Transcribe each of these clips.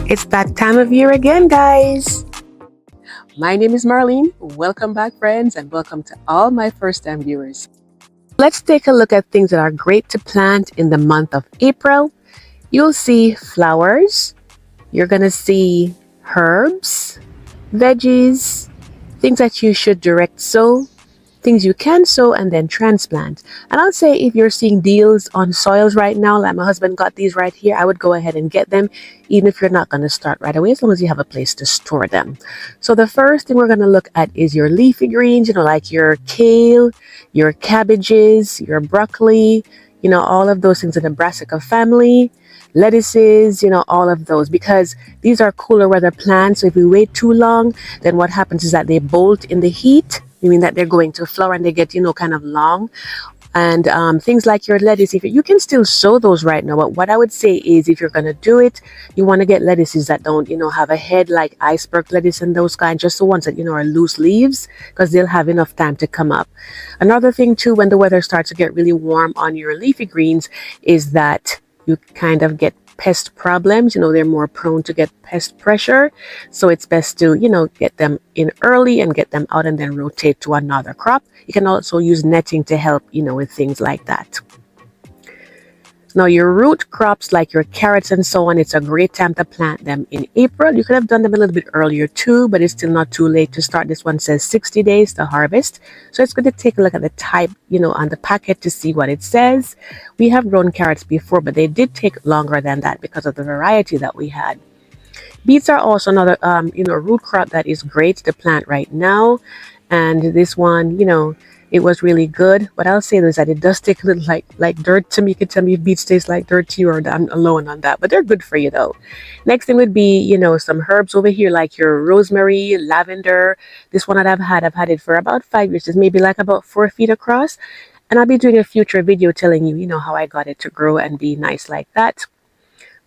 It's that time of year again, guys. My name is Marlene. Welcome back, friends, and welcome to all my first-time viewers. Let's take a look at things that are great to plant in the month of April. You'll see flowers. You're going to see herbs, veggies, things that you should direct sow, things you can sow and then transplant. And I'll say if you're seeing deals on soils right now, like my husband got these right here, I would go ahead and get them, even if you're not going to start right away, as long as you have a place to store them. So the first thing we're going to look at is your leafy greens, like your kale, your cabbages, your broccoli, all of those things in the brassica family, lettuces, all of those, because these are cooler weather plants. So if we wait too long, then what happens is that they bolt in the heat, meaning that they're going to flower and they get, kind of long. And things like your lettuce, if you can still sow those right now. But what I would say is, if you're going to do it, you want to get lettuces that don't, have a head like iceberg lettuce and those kinds, just the ones that, are loose leaves, because they'll have enough time to come up. Another thing too, when the weather starts to get really warm on your leafy greens, is that you kind of get pest problems. They're more prone to get pest pressure. So it's best to, get them in early and get them out and then rotate to another crop. You can also use netting to help, with things like that. Now your root crops like your carrots and so on, it's a great time to plant them in April. You could have done them a little bit earlier too, but it's still not too late to start. This one says 60 days to harvest. So it's good to take a look at the type, on the packet to see what it says. We have grown carrots before, but they did take longer than that because of the variety that we had. Beets are also another, root crop that is great to plant right now. And this one, it was really good. What I'll say is that it does take a little like dirt to me. You can tell me if beets taste like dirt to you, or I'm alone on that. But they're good for you though. Next thing would be, some herbs over here like your rosemary, lavender. This one that I've had it for about 5 years. It's maybe like about 4 feet across. And I'll be doing a future video telling you, how I got it to grow and be nice like that.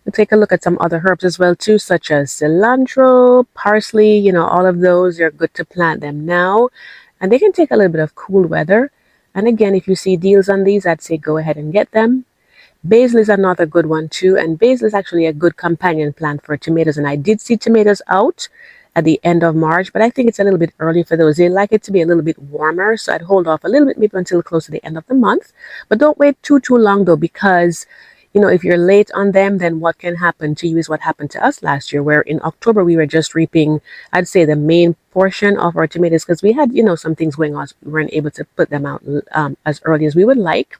We'll take a look at some other herbs as well too, such as cilantro, parsley, all of those are good to plant them now. And they can take a little bit of cool weather. And again, if you see deals on these, I'd say go ahead and get them. Basil is another good one too. And basil is actually a good companion plant for tomatoes. And I did see tomatoes out at the end of March, but I think it's a little bit early for those. They like it to be a little bit warmer. So I'd hold off a little bit, maybe until close to the end of the month. But don't wait too long though, because if you're late on them, then what can happen to you is what happened to us last year, where in October we were just reaping, I'd say, the main portion of our tomatoes, because we had, some things going on. So we weren't able to put them out as early as we would like.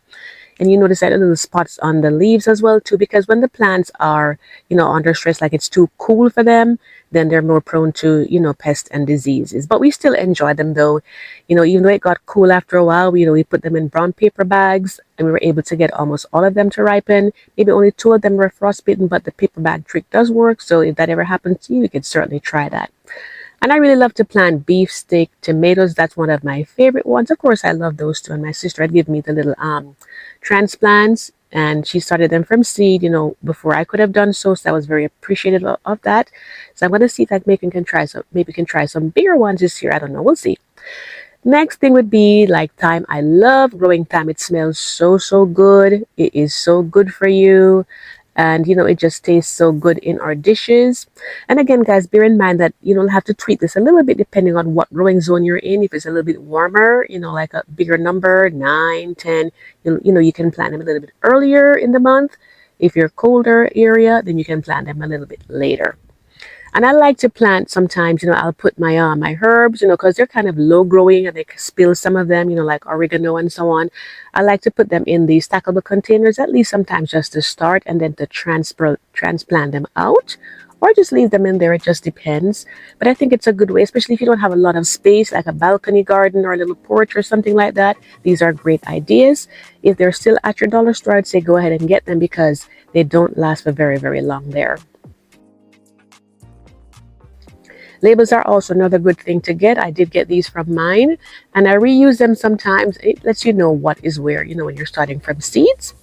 And you notice that little spots on the leaves as well too, because when the plants are, under stress, like it's too cool for them, then they're more prone to, pests and diseases. But we still enjoy them though. Even though it got cool after a while, we put them in brown paper bags and we were able to get almost all of them to ripen. Maybe only 2 of them were frostbitten, but the paper bag trick does work. So if that ever happens to you, you could certainly try that. And I really love to plant beefsteak tomatoes. That's one of my favorite ones. Of course, I love those too. And my sister had given me the little transplants, and she started them from seed, before I could have done so. So I was very appreciative of that. So I'm going to see if I maybe can try some bigger ones this year. I don't know. We'll see. Next thing would be like thyme. I love growing thyme. It smells so good. It is so good for you. And, it just tastes so good in our dishes. And again, guys, bear in mind that you'll have to tweak this a little bit depending on what growing zone you're in. If it's a little bit warmer, like a bigger number, 9, 10, you can plant them a little bit earlier in the month. If you're colder area, then you can plant them a little bit later. And I like to plant sometimes, I'll put my my herbs, because they're kind of low growing and they can spill some of them, like oregano and so on. I like to put them in these stackable containers, at least sometimes just to start, and then to transplant them out, or just leave them in there. It just depends. But I think it's a good way, especially if you don't have a lot of space, like a balcony garden or a little porch or something like that. These are great ideas. If they're still at your dollar store, I'd say go ahead and get them, because they don't last for very, very long there. Labels are also another good thing to get. I did get these from mine, and I reuse them sometimes. It lets you know what is where, when you're starting from seeds.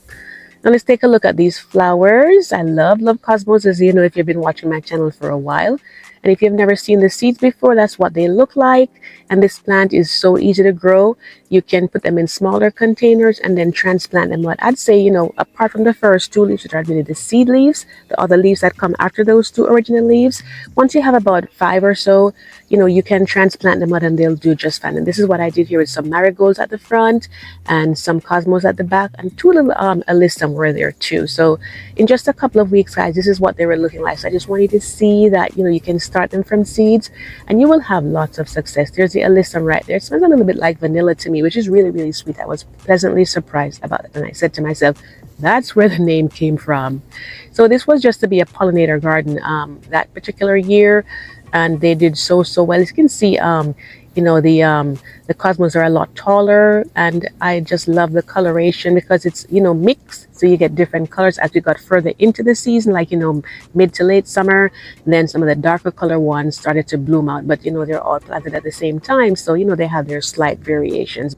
Now let's take a look at these flowers. I love cosmos, as you know if you've been watching my channel for a while. And if you've never seen the seeds before, that's what they look like. And this plant is so easy to grow. You can put them in smaller containers and then transplant them. But I'd say, apart from the first two leaves, which are really the seed leaves, the other leaves that come after those two original leaves, once you have about five or so, you can transplant them out and they'll do just fine. And this is what I did here with some marigolds at the front and some cosmos at the back, and two little alyssum were there too. So in just a couple of weeks, guys, this is what they were looking like. So I just want you to see that you can start them from seeds and you will have lots of success. There's the alyssum right there. It smells a little bit like vanilla to me, which is really, really sweet. I was pleasantly surprised about it, and I said to myself, that's where the name came from. So this was just to be a pollinator garden that particular year, and they did so well. As you can see, the cosmos are a lot taller, and I just love the coloration because it's mixed, so you get different colors as we got further into the season, like mid to late summer. And then some of the darker color ones started to bloom out, but they're all planted at the same time, so they have their slight variations.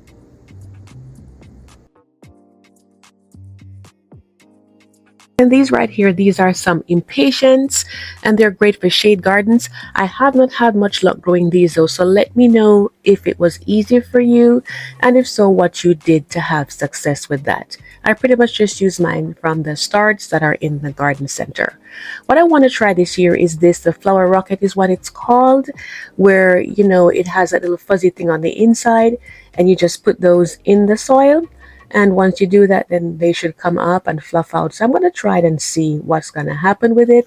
And these right here, these are some impatiens, and they're great for shade gardens. I have not had much luck growing these though, so let me know if it was easier for you, and if so, what you did to have success with that. I pretty much just use mine from the starts that are in the garden center. What I want to try this year is this, the flower rocket is what it's called, where it has that little fuzzy thing on the inside, and you just put those in the soil. And once you do that, then they should come up and fluff out. So I'm going to try it and see what's going to happen with it.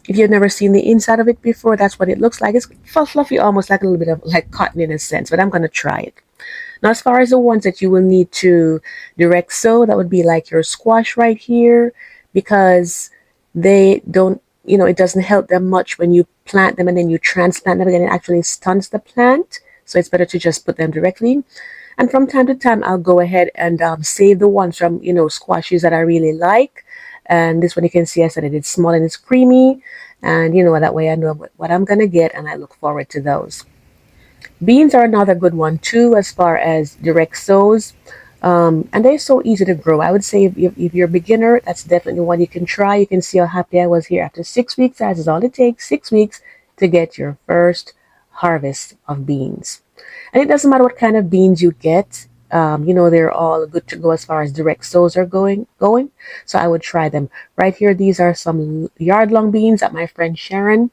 If you've never seen the inside of it before, that's what it looks like. It's fluffy, almost like a little bit of like cotton in a sense, but I'm going to try it. Now, as far as the ones that you will need to direct sow, that would be like your squash right here, because they don't, it doesn't help them much when you plant them and then you transplant them again. It actually stunts the plant. So it's better to just put them directly. And from time to time, I'll go ahead and save the ones from, squashes that I really like. And this one you can see I said it's small and it's creamy. And, that way I know what I'm going to get, and I look forward to those. Beans are another good one too, as far as direct sows. And they're so easy to grow. I would say if you're a beginner, that's definitely one you can try. You can see how happy I was here after 6 weeks. That is all it takes, 6 weeks, to get your first harvest of beans. And it doesn't matter what kind of beans you get. They're all good to go as far as direct sows are going. So I would try them. Right here, these are some yard-long beans that my friend Sharon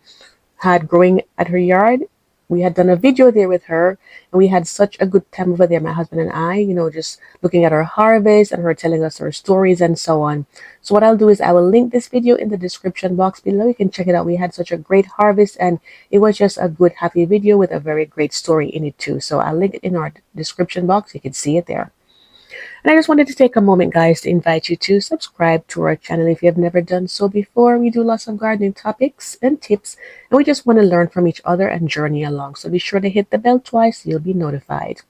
had growing at her yard. We had done a video there with her, and we had such a good time over there, my husband and I, just looking at her harvest and her telling us her stories and so on. So what I'll do is I will link this video in the description box below. You can check it out. We had such a great harvest, and it was just a good, happy video with a very great story in it too. So I'll link it in our description box. You can see it there. And I just wanted to take a moment, guys, to invite you to subscribe to our channel if you have never done so before. We do lots of gardening topics and tips, and we just want to learn from each other and journey along. So be sure to hit the bell twice, so you'll be notified.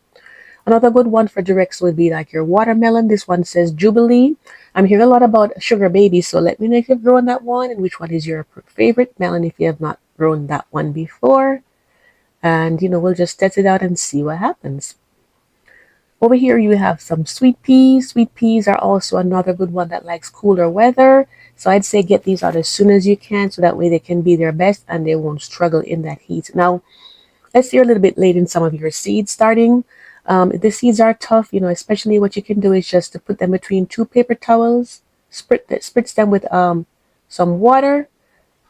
Another good one for directs would be like your watermelon. This one says Jubilee. I'm hearing a lot about sugar baby, so let me know if you've grown that one and which one is your favorite melon if you have not grown that one before. And, we'll just test it out and see what happens. Over here you have some sweet peas. Sweet peas are also another good one that likes cooler weather. So I'd say get these out as soon as you can, so that way they can be their best and they won't struggle in that heat. Now, let's see, you're a little bit late in some of your seeds starting. The seeds are tough, especially what you can do is just to put them between two paper towels, spritz them with some water,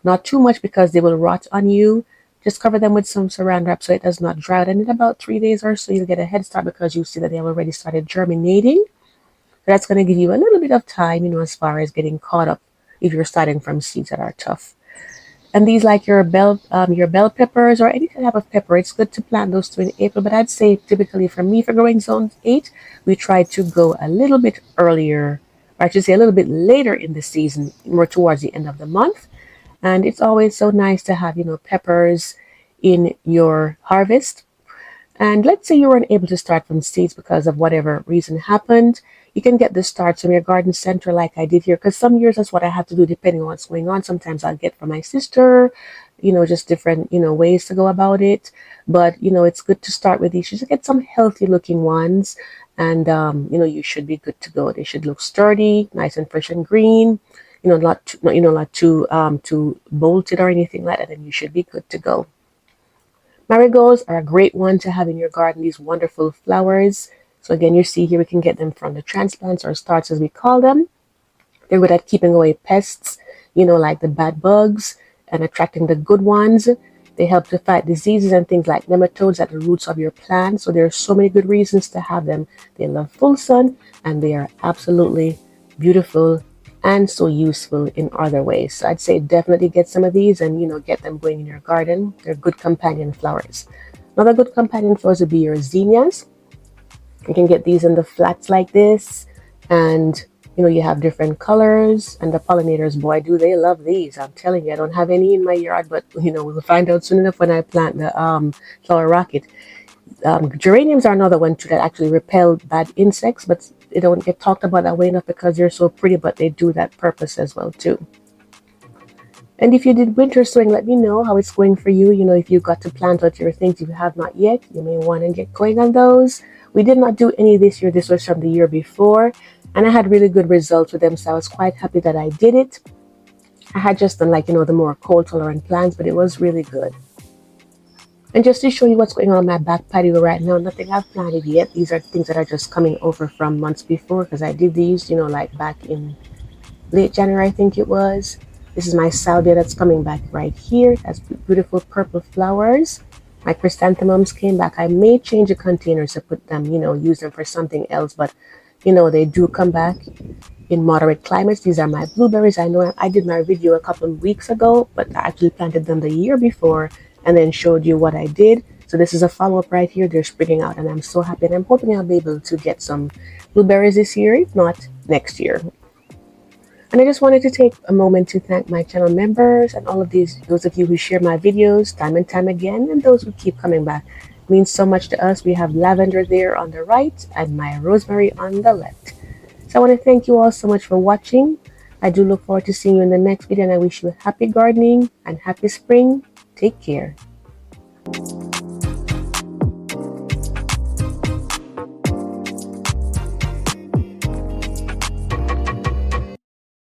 not too much because they will rot on you. Just cover them with some saran wrap so it does not dry out. And in about 3 days or so, you'll get a head start because you see that they have already started germinating. So that's going to give you a little bit of time, as far as getting caught up if you're starting from seeds that are tough. And these, like your bell peppers or any type of pepper, it's good to plant those two in April. But I'd say typically for me, for growing zone 8, we try to go a little bit earlier, or I should say a little bit later in the season, more towards the end of the month. And it's always so nice to have, peppers in your harvest. And let's say you weren't able to start from seeds because of whatever reason happened. You can get the starts from your garden center like I did here, because some years that's what I have to do depending on what's going on. Sometimes I'll get from my sister, just different, ways to go about it. But, it's good to start with these. You should get some healthy looking ones. And, you should be good to go. They should look sturdy, nice and fresh and green. too bolted or anything like that, then you should be good to go. Marigolds are a great one to have in your garden, these wonderful flowers. So again, you see here we can get them from the transplants or starts as we call them. They're good at keeping away pests, like the bad bugs, and attracting the good ones. They help to fight diseases and things like nematodes at the roots of your plant. So there are so many good reasons to have them. They love full sun and they are absolutely beautiful and so useful in other ways. So I'd say definitely get some of these and get them going in your garden. They're good companion flowers. Another good companion flowers would be your zinnias. You can get these in the flats like this, and you have different colors, and the pollinators, boy, do they love these. I'm telling you, I don't have any in my yard, but we'll find out soon enough when I plant the flower rocket. Geraniums are another one too that actually repel bad insects, but they don't get talked about that way enough because they're so pretty, but they do that purpose as well too. And if you did winter sowing, let me know how it's going for you. If you got to plant out your things you have not yet, you may want to get going on those. We did not do any this year. This was from the year before, and I had really good results with them, so I was quite happy that I did it. I had just done the more cold tolerant plants, but it was really good. And just to show you what's going on my back patio right now, nothing I've planted yet. These are things that are just coming over from months before, because I did these, like back in late January, I think it was. This is my salvia that's coming back right here. It has beautiful purple flowers. My chrysanthemums came back. I may change the containers to put them, use them for something else, but they do come back in moderate climates. These are my blueberries. I know I did my video a couple of weeks ago, but I actually planted them the year before and then showed you what I did. So this is a follow-up right here. They're springing out and I'm so happy, and I'm hoping I'll be able to get some blueberries this year, if not next year. And I just wanted to take a moment to thank my channel members and all of those of you who share my videos time and time again, and those who keep coming back. It means so much to us. We have lavender there on the right and my rosemary on the left. So I want to thank you all so much for watching. I do look forward to seeing you in the next video, and I wish you happy gardening and happy spring. Take care.